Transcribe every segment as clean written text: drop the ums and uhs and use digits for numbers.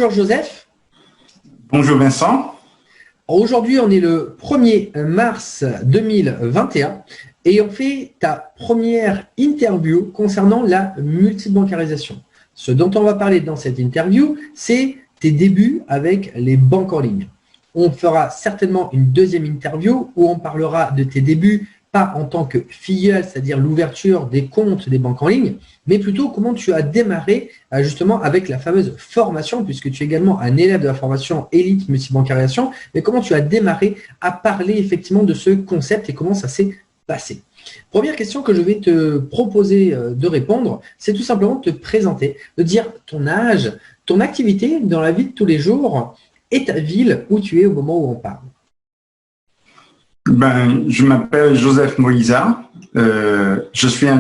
Bonjour Joseph. Bonjour Vincent. Aujourd'hui, on est le 1er mars 2021 et on fait ta première interview concernant la multibancarisation. Ce dont on va parler dans cette interview, c'est tes débuts avec les banques en ligne. On fera certainement une deuxième interview où on parlera de tes débuts, pas en tant que filleul, c'est-à-dire l'ouverture des comptes des banques en ligne, mais plutôt comment tu as démarré justement avec la fameuse formation, puisque tu es également un élève de la formation Élite Multibancarisation, mais comment tu as démarré à parler effectivement de ce concept et comment ça s'est passé. Première question que je vais te proposer de répondre, c'est tout simplement de te présenter, de dire ton âge, ton activité dans la vie de tous les jours et ta ville où tu es au moment où on parle. Je m'appelle Joseph Moïsa. Je suis un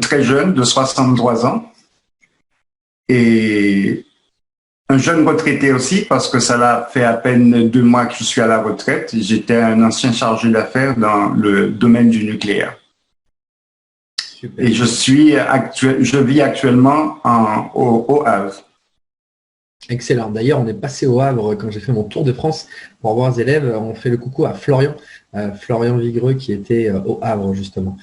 très jeune de 63 ans et un jeune retraité aussi parce que ça fait à peine 2 mois que je suis à la retraite. J'étais un ancien chargé d'affaires dans le domaine du nucléaire. Super. Et je vis actuellement au Havre. Excellent. D'ailleurs, on est passé au Havre quand j'ai fait mon tour de France pour voir les élèves. On fait le coucou à Florian, Florian Vigreux qui était au Havre justement.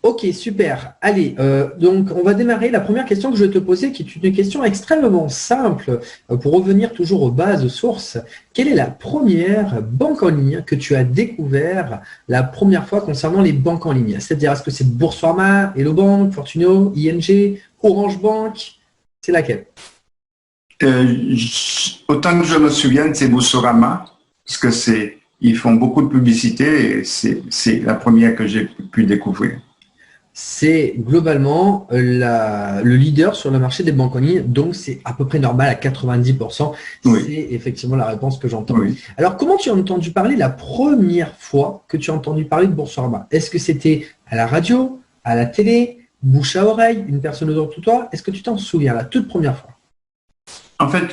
Ok, super. Allez, donc on va démarrer. La première question que je vais te poser, qui est une question extrêmement simple, pour revenir toujours aux bases, aux sources. Quelle est la première banque en ligne que tu as découvert la première fois concernant les banques en ligne? C'est-à-dire, est-ce que c'est Boursorama, Hello Bank, Fortuneo, ING, Orange Bank? C'est laquelle? Autant que je me souvienne, c'est Boursorama, parce que ils font beaucoup de publicité et c'est la première que j'ai pu découvrir. C'est globalement le leader sur le marché des banques en ligne, donc c'est à peu près normal à 90%. Oui. C'est effectivement la réponse que j'entends. Oui. Alors, comment tu as entendu parler la première fois que tu as entendu parler de Boursorama? Est-ce que c'était à la radio, à la télé, bouche à oreille, une personne autour de toi? Est-ce que tu t'en souviens la toute première fois? En fait,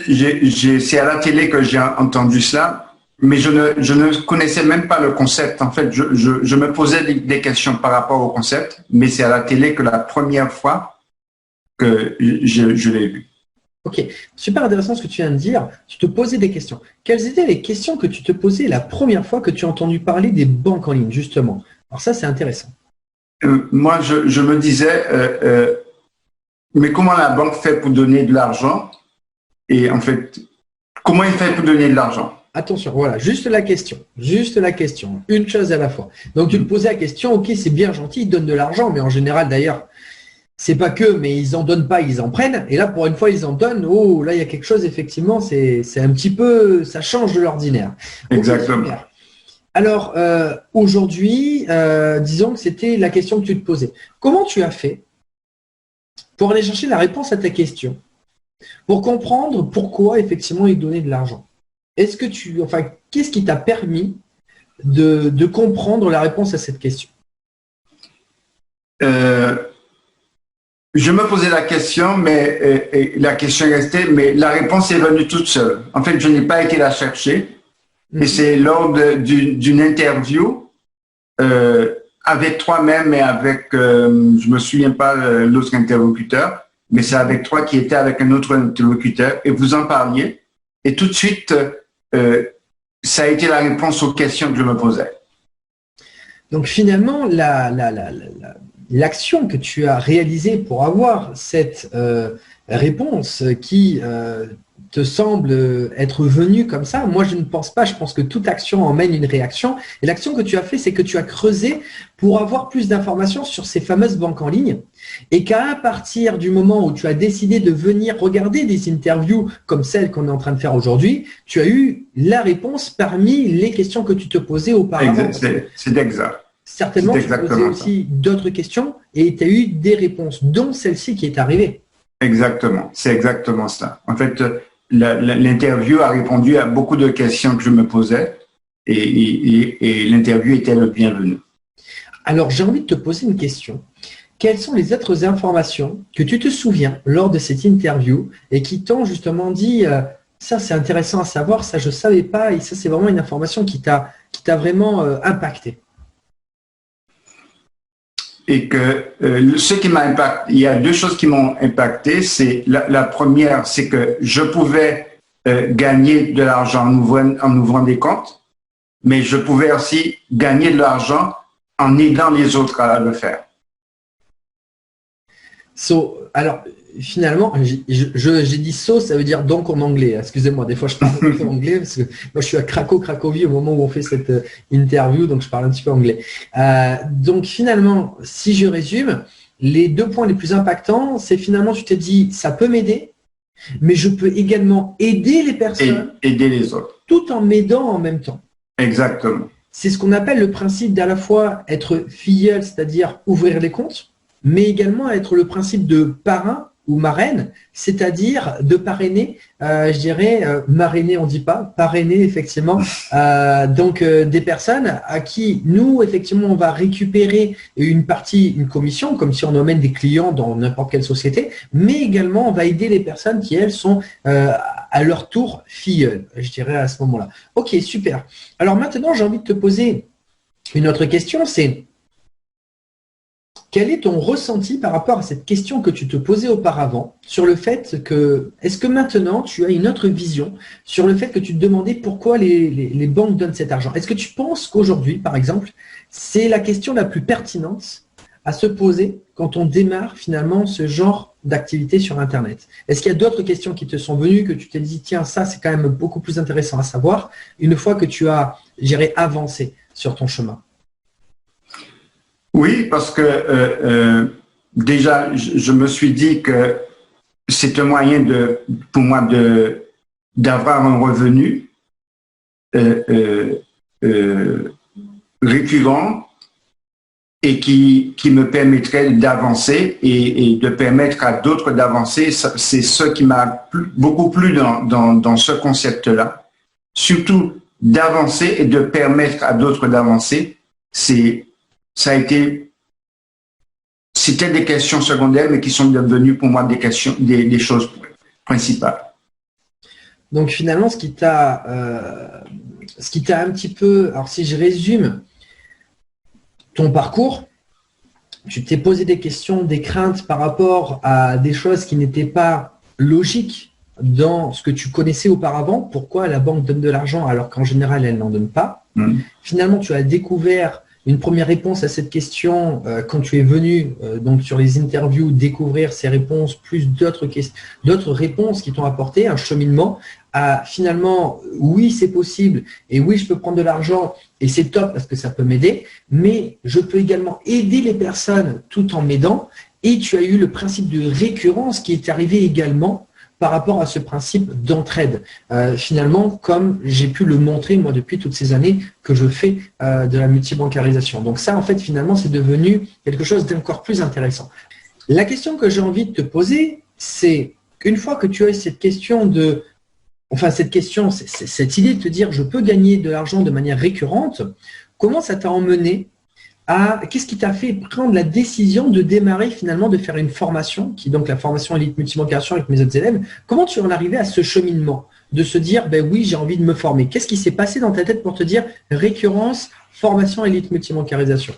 c'est à la télé que j'ai entendu cela, mais je ne connaissais même pas le concept. En fait, je me posais des questions par rapport au concept, mais c'est à la télé que la première fois que je l'ai vu. Ok, super intéressant ce que tu viens de dire. Tu te posais des questions. Quelles étaient les questions que tu te posais la première fois que tu as entendu parler des banques en ligne, justement? Alors ça, c'est intéressant. Moi, je me disais, mais comment la banque fait pour donner de l'argent? Et en fait, comment il fait pour donner de l'argent? Attention, voilà, juste la question, une chose à la fois. Donc, tu te posais la question, ok, c'est bien gentil, ils donnent de l'argent, mais en général, d'ailleurs, c'est pas que, mais ils en donnent pas, ils en prennent. Et là, pour une fois, ils en donnent. Oh, là, il y a quelque chose, effectivement, c'est un petit peu, ça change de l'ordinaire. Exactement. Okay, alors, aujourd'hui, disons que c'était la question que tu te posais. Comment tu as fait pour aller chercher la réponse à ta question? Pour comprendre pourquoi, effectivement, ils donnaient de l'argent. Est-ce que qu'est-ce qui t'a permis de comprendre la réponse à cette question? Je me posais la question, mais la question restait, mais la réponse est venue toute seule. En fait, je n'ai pas été la chercher. Et c'est lors d'une interview avec toi-même et avec, je me souviens pas l'autre interlocuteur, mais c'est avec toi qui était avec un autre interlocuteur et vous en parliez. Et tout de suite, ça a été la réponse aux questions que je me posais. Donc finalement, l'action que tu as réalisée pour avoir cette réponse qui te semble être venue comme ça, moi je ne pense pas, je pense que toute action emmène une réaction. Et l'action que tu as fait, c'est que tu as creusé pour avoir plus d'informations sur ces fameuses banques en ligne et qu'à partir du moment où tu as décidé de venir regarder des interviews comme celle qu'on est en train de faire aujourd'hui, tu as eu la réponse parmi les questions que tu te posais auparavant. C'est exact. Certainement, tu posais aussi d'autres questions et tu as eu des réponses, dont celle-ci qui est arrivée. Exactement, c'est exactement ça. En fait, l'interview a répondu à beaucoup de questions que je me posais et l'interview était le bienvenu. Alors, j'ai envie de te poser une question. Quelles sont les autres informations que tu te souviens lors de cette interview et qui t'ont justement dit ça c'est intéressant à savoir, ça je ne savais pas et ça c'est vraiment une information qui t'a vraiment impacté? et que ce qui m'a impacté, il y a deux choses qui m'ont impacté. C'est la première, c'est que je pouvais gagner de l'argent en ouvrant des comptes, mais je pouvais aussi gagner de l'argent en aidant les autres à le faire. Alors, finalement, j'ai dit ça veut dire donc en anglais. Excusez-moi, des fois je parle un peu anglais parce que moi je suis à Cracovie au moment où on fait cette interview, donc je parle un petit peu anglais. Donc finalement, si je résume, les deux points les plus impactants, c'est finalement tu t'es dit ça peut m'aider, mais je peux également aider les personnes, aider les autres, tout en m'aidant en même temps. Exactement. C'est ce qu'on appelle le principe d'à la fois être filleul, c'est-à-dire ouvrir les comptes, mais également être le principe de parrain ou marraine, c'est-à-dire de parrainer, je dirais, marrainer on dit pas, parrainer effectivement, donc des personnes à qui nous effectivement on va récupérer une partie, une commission, comme si on emmène des clients dans n'importe quelle société, mais également on va aider les personnes qui elles sont à leur tour filleules, je dirais à ce moment-là. Ok, super. Alors maintenant j'ai envie de te poser une autre question, c'est quel est ton ressenti par rapport à cette question que tu te posais auparavant sur le fait que, est-ce que maintenant tu as une autre vision sur le fait que tu te demandais pourquoi les banques donnent cet argent? Est-ce que tu penses qu'aujourd'hui, par exemple, c'est la question la plus pertinente à se poser quand on démarre finalement ce genre d'activité sur Internet? Est-ce qu'il y a d'autres questions qui te sont venues, que tu t'es dit, tiens, ça c'est quand même beaucoup plus intéressant à savoir une fois que tu as, je dirais, avancé sur ton chemin? Oui, parce que déjà, je me suis dit que c'est un moyen pour moi d'avoir un revenu récurrent et qui me permettrait d'avancer et de permettre à d'autres d'avancer. C'est ce qui m'a beaucoup plu dans ce concept-là. Surtout d'avancer et de permettre à d'autres d'avancer. C'était des questions secondaires, mais qui sont devenues pour moi des choses principales. Donc finalement, ce qui t'a un petit peu, alors si je résume ton parcours, tu t'es posé des questions, des craintes par rapport à des choses qui n'étaient pas logiques dans ce que tu connaissais auparavant. Pourquoi la banque donne de l'argent alors qu'en général, elle n'en donne pas? Finalement, tu as découvert une première réponse à cette question quand tu es venu donc sur les interviews découvrir ces réponses, plus d'autres réponses qui t'ont apporté un cheminement à finalement oui c'est possible et oui je peux prendre de l'argent et c'est top parce que ça peut m'aider, mais je peux également aider les personnes tout en m'aidant. Et tu as eu le principe de récurrence qui est arrivé également par rapport à ce principe d'entraide. Finalement, comme j'ai pu le montrer, moi, depuis toutes ces années que je fais de la multibancarisation. Donc ça, en fait, finalement, c'est devenu quelque chose d'encore plus intéressant. La question que j'ai envie de te poser, c'est une fois que tu as cette question cette idée de te dire, je peux gagner de l'argent de manière récurrente, comment ça t'a emmené qu'est-ce qui t'a fait prendre la décision de démarrer finalement, de faire une formation, qui est donc la formation Elite Multibancarisation avec mes autres élèves? Comment tu en es arrivé à ce cheminement de se dire, ben oui, j'ai envie de me former? Qu'est-ce qui s'est passé dans ta tête pour te dire récurrence, formation Elite Multibancarisation?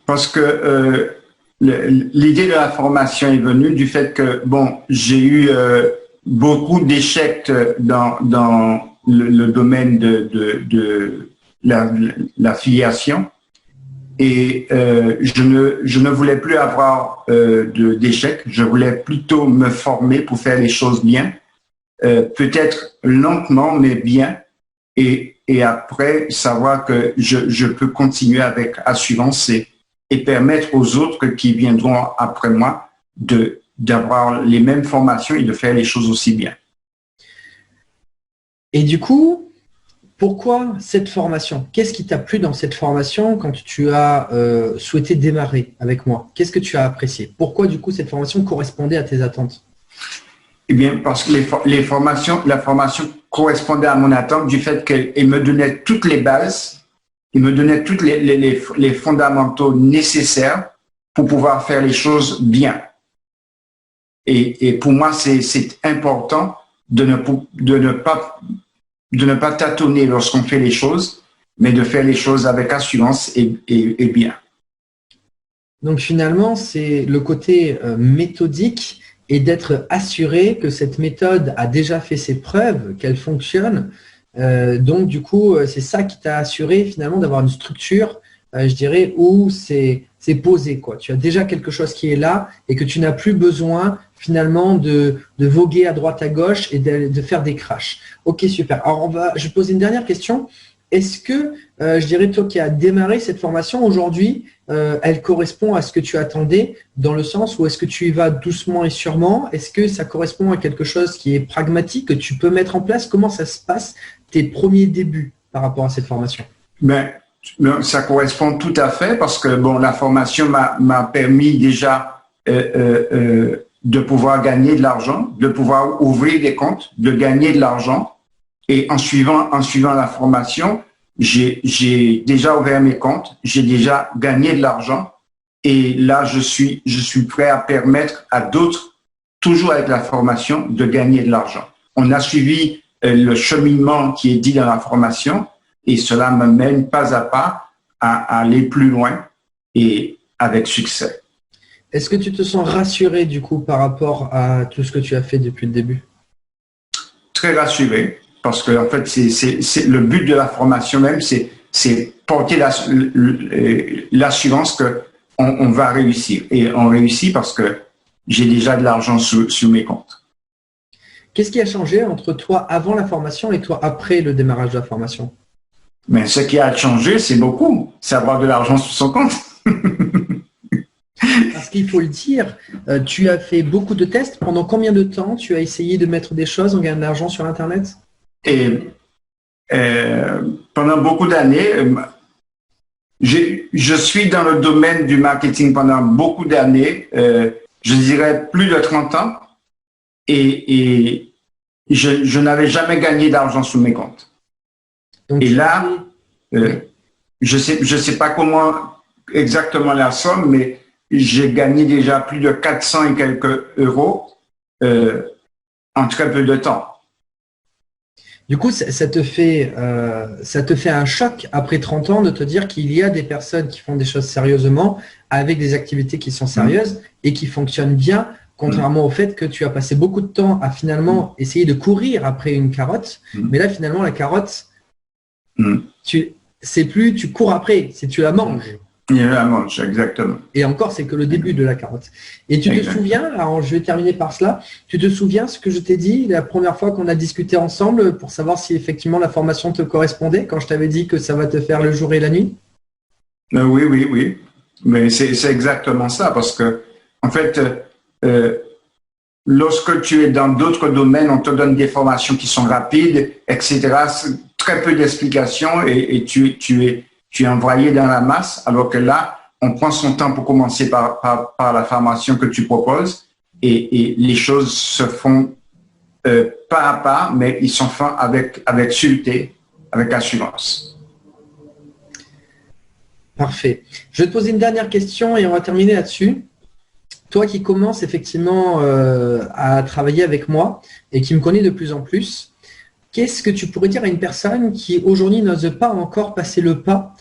Parce que l'idée de la formation est venue du fait que, bon, j'ai eu beaucoup d'échecs dans le domaine de l'affiliation. Et je ne voulais plus avoir d'échecs, je voulais plutôt me former pour faire les choses bien, peut-être lentement, mais bien, et après savoir que je peux continuer avec assurance et permettre aux autres qui viendront après moi d'avoir les mêmes formations et de faire les choses aussi bien. Et du coup, pourquoi cette formation? Qu'est-ce qui t'a plu dans cette formation quand tu as souhaité démarrer avec moi? Qu'est-ce que tu as apprécié? Pourquoi, du coup, cette formation correspondait à tes attentes? Eh bien, parce que la formation correspondait à mon attente du fait qu'elle me donnait toutes les bases, il me donnait tous les fondamentaux nécessaires pour pouvoir faire les choses bien. Et pour moi, c'est important de ne pas tâtonner lorsqu'on fait les choses, mais de faire les choses avec assurance et bien. Donc finalement, c'est le côté méthodique et d'être assuré que cette méthode a déjà fait ses preuves, qu'elle fonctionne. Donc du coup, c'est ça qui t'a assuré finalement d'avoir une structure, je dirais, où c'est posé, quoi. Tu as déjà quelque chose qui est là et que tu n'as plus besoin finalement de voguer à droite à gauche et de faire des crashs. Ok, super. Alors je vais poser une dernière question. Est-ce que, je dirais, toi qui as démarré cette formation aujourd'hui, elle correspond à ce que tu attendais dans le sens où est-ce que tu y vas doucement et sûrement? Est-ce que ça correspond à quelque chose qui est pragmatique, que tu peux mettre en place? Comment ça se passe, tes premiers débuts par rapport à cette formation? Ben, ça correspond tout à fait parce que bon, la formation m'a permis déjà de pouvoir gagner de l'argent, de pouvoir ouvrir des comptes, de gagner de l'argent. Et en suivant la formation, j'ai déjà ouvert mes comptes, j'ai déjà gagné de l'argent. Et là, je suis prêt à permettre à d'autres, toujours avec la formation, de gagner de l'argent. On a suivi le cheminement qui est dit dans la formation et cela me mène pas à pas à aller plus loin et avec succès. Est-ce que tu te sens rassuré du coup par rapport à tout ce que tu as fait depuis le début? Très rassuré. Parce que en fait, c'est le but de la formation même, c'est porter l'assurance que on va réussir. Et on réussit parce que j'ai déjà de l'argent sur mes comptes. Qu'est-ce qui a changé entre toi avant la formation et toi après le démarrage de la formation? Mais ce qui a changé, c'est beaucoup. C'est avoir de l'argent sur son compte. Parce qu'il faut le dire, tu as fait beaucoup de tests. Pendant combien de temps tu as essayé de mettre des choses en gagnant de l'argent sur Internet? Et pendant beaucoup d'années, je suis dans le domaine du marketing pendant beaucoup d'années, je dirais plus de 30 ans, et je n'avais jamais gagné d'argent sur mes comptes. Donc, et là, je sais pas comment exactement la somme, mais j'ai gagné déjà plus de 400 et quelques euros en très peu de temps. Du coup, ça te fait un choc après 30 ans de te dire qu'il y a des personnes qui font des choses sérieusement avec des activités qui sont sérieuses et qui fonctionnent bien, contrairement au fait que tu as passé beaucoup de temps à finalement essayer de courir après une carotte. Mais là, finalement, la carotte, c'est plus tu cours après, c'est tu la manges. Il la mange, exactement. Et encore, c'est que le début de la carotte. Et tu te souviens, alors je vais terminer par cela, tu te souviens ce que je t'ai dit la première fois qu'on a discuté ensemble pour savoir si effectivement la formation te correspondait, quand je t'avais dit que ça va te faire le jour et la nuit? Oui. Mais c'est exactement ça, parce que, en fait, lorsque tu es dans d'autres domaines, on te donne des formations qui sont rapides, etc. Très peu d'explications et tu es envoyé dans la masse, alors que là, on prend son temps pour commencer par la formation que tu proposes et les choses se font pas à pas, mais ils sont faits avec sûreté, avec assurance. Parfait. Je vais te poser une dernière question et on va terminer là-dessus. Toi qui commences effectivement à travailler avec moi et qui me connais de plus en plus, qu'est-ce que tu pourrais dire à une personne qui aujourd'hui n'ose pas encore passer le pas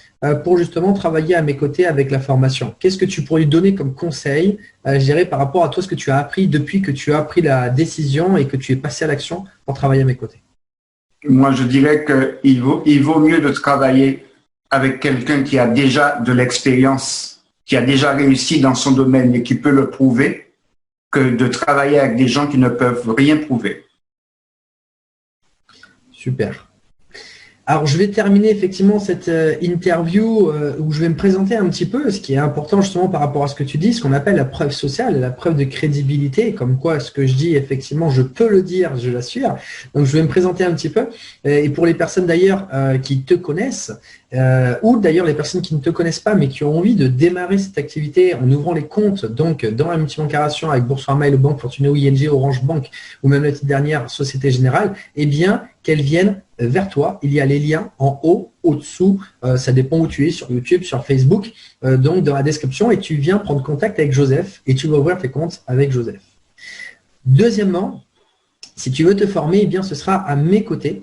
pour justement travailler à mes côtés avec la formation? Qu'est-ce que tu pourrais lui donner comme conseil, je dirais, par rapport à toi, ce que tu as appris depuis que tu as pris la décision et que tu es passé à l'action pour travailler à mes côtés? Moi, je dirais qu'il vaut mieux de travailler avec quelqu'un qui a déjà de l'expérience, qui a déjà réussi dans son domaine et qui peut le prouver, que de travailler avec des gens qui ne peuvent rien prouver. Super. Alors, je vais terminer effectivement cette interview où je vais me présenter un petit peu, ce qui est important justement par rapport à ce que tu dis, ce qu'on appelle la preuve sociale, la preuve de crédibilité, comme quoi ce que je dis, effectivement, je peux le dire, je l'assure. Donc, je vais me présenter un petit peu. Et pour les personnes d'ailleurs qui te connaissent, ou d'ailleurs les personnes qui ne te connaissent pas, mais qui ont envie de démarrer cette activité en ouvrant les comptes, donc dans la multibancaration avec Boursorama et le Banque Fortuneo, ING, Orange Bank, ou même la petite dernière, Société Générale, eh bien, qu'elles viennent vers toi. Il y a les liens en haut, au-dessous, ça dépend où tu es, sur YouTube, sur Facebook, donc dans la description, et tu viens prendre contact avec Joseph et tu vas ouvrir tes comptes avec Joseph. Deuxièmement, Si tu veux te former, eh bien, ce sera à mes côtés.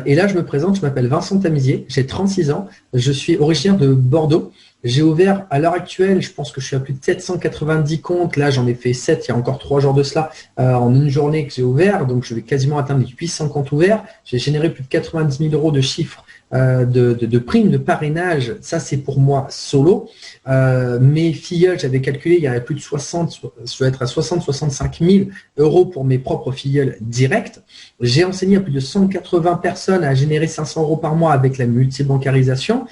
Et là, je me présente, je m'appelle Vincent Tamizier, j'ai 36 ans, je suis originaire de Bordeaux. J'ai ouvert à l'heure actuelle, je pense que je suis à plus de 790 comptes. Là, j'en ai fait 7 il y a encore 3 jours de cela en une journée que j'ai ouvert. Donc, je vais quasiment atteindre les 800 comptes ouverts. J'ai généré plus de 90 000 euros de chiffre de primes de parrainage. Ça, c'est pour moi solo. Mes filleuls, j'avais calculé, il y avait plus de 60, je dois être à 60-65 000 euros pour mes propres filleuls directs. J'ai enseigné à plus de 180 personnes à générer 500 euros par mois avec la multibancarisation.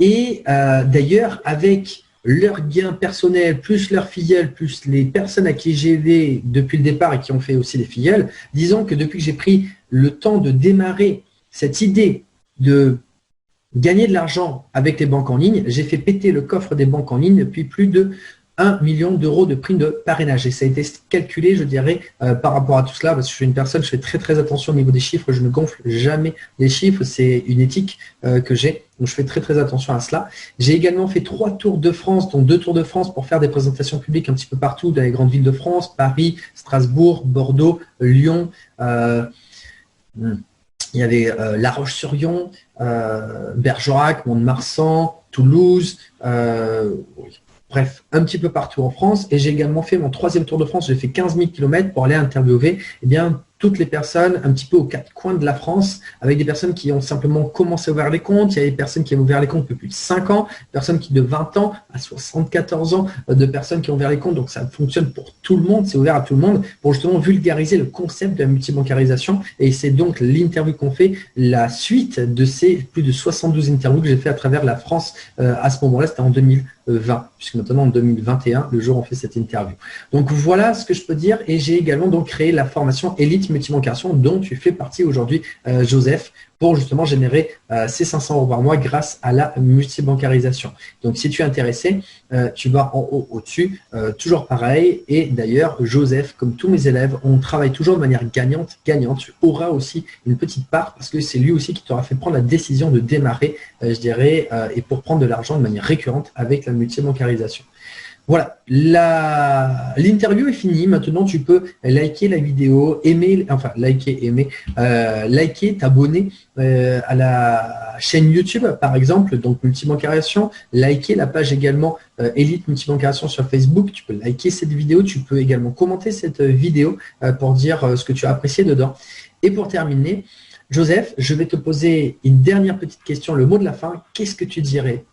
Et d'ailleurs, avec leurs gains personnels, plus leurs filleuls, plus les personnes à qui j'ai aidé depuis le départ et qui ont fait aussi des filleuls, disons que depuis que j'ai pris le temps de démarrer cette idée de gagner de l'argent avec les banques en ligne, j'ai fait péter le coffre des banques en ligne depuis plus de 1 million d'euros de primes de parrainage. Et ça a été calculé, je dirais, par rapport à tout cela, parce que je suis une personne, je fais très très attention au niveau des chiffres, je ne gonfle jamais les chiffres, c'est une éthique que j'ai, donc je fais très très attention à cela. J'ai également fait 3 tours de France, dont 2 tours de France pour faire des présentations publiques un petit peu partout dans les grandes villes de France, Paris, Strasbourg, Bordeaux, Lyon, il y avait La Roche-sur-Yon, Bergerac, Mont-de-Marsan, Toulouse, bref, un petit peu partout en France. Et j'ai également fait mon 3e Tour de France. J'ai fait 15 000 km pour aller interviewer toutes les personnes un petit peu aux 4 coins de la France, avec des personnes qui ont simplement commencé à ouvrir les comptes. Il y a des personnes qui ont ouvert les comptes depuis plus de 5 ans, personnes qui de 20 ans à 74 ans, de personnes qui ont ouvert les comptes. Donc ça fonctionne pour tout le monde, c'est ouvert à tout le monde pour justement vulgariser le concept de la multibancarisation. Et c'est donc l'interview qu'on fait, la suite de ces plus de 72 interviews que j'ai fait à travers la France à ce moment-là, c'était en 2020, puisque maintenant en 2021, le jour où on fait cette interview. Donc voilà ce que je peux dire. Et j'ai également donc créé la formation Elite Multibancarisation dont tu fais partie aujourd'hui, Joseph, pour justement générer ces 500 euros par mois grâce à la multibancarisation. Donc si tu es intéressé, tu vas en haut au-dessus, toujours pareil. Et d'ailleurs, Joseph, comme tous mes élèves, on travaille toujours de manière gagnante. Tu auras aussi une petite part parce que c'est lui aussi qui t'aura fait prendre la décision de démarrer, je dirais, et pour prendre de l'argent de manière récurrente avec la multibancarisation. Voilà, l'interview est finie. Maintenant, tu peux liker la vidéo, liker, t'abonner à la chaîne YouTube, par exemple, donc Multibancarisation, liker la page également Elite Multibancarisation sur Facebook. Tu peux liker cette vidéo, tu peux également commenter cette vidéo pour dire ce que tu as apprécié dedans. Et pour terminer, Joseph, je vais te poser une dernière petite question, le mot de la fin. Qu'est-ce que tu dirais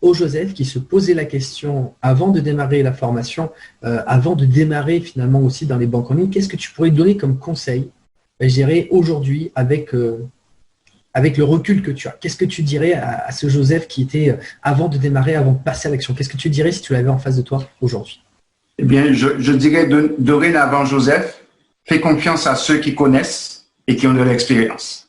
au Joseph qui se posait la question avant de démarrer la formation, avant de démarrer finalement aussi dans les banques en ligne, qu'est-ce que tu pourrais donner comme conseil, je dirais aujourd'hui avec le recul que tu as? Qu'est-ce que tu dirais à ce Joseph qui était avant de démarrer, avant de passer à l'action? Qu'est-ce que tu dirais si tu l'avais en face de toi aujourd'hui? Eh bien, je dirais dorénavant, Joseph, fais confiance à ceux qui connaissent et qui ont de l'expérience.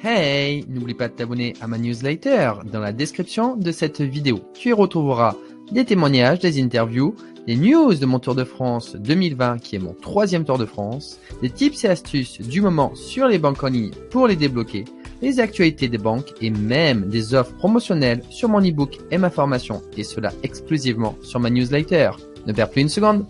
Hey, n'oublie pas de t'abonner à ma newsletter dans la description de cette vidéo. Tu y retrouveras des témoignages, des interviews, des news de mon Tour de France 2020 qui est mon 3e Tour de France, des tips et astuces du moment sur les banques en ligne pour les débloquer, les actualités des banques et même des offres promotionnelles sur mon e-book et ma formation et cela exclusivement sur ma newsletter. Ne perds plus une seconde.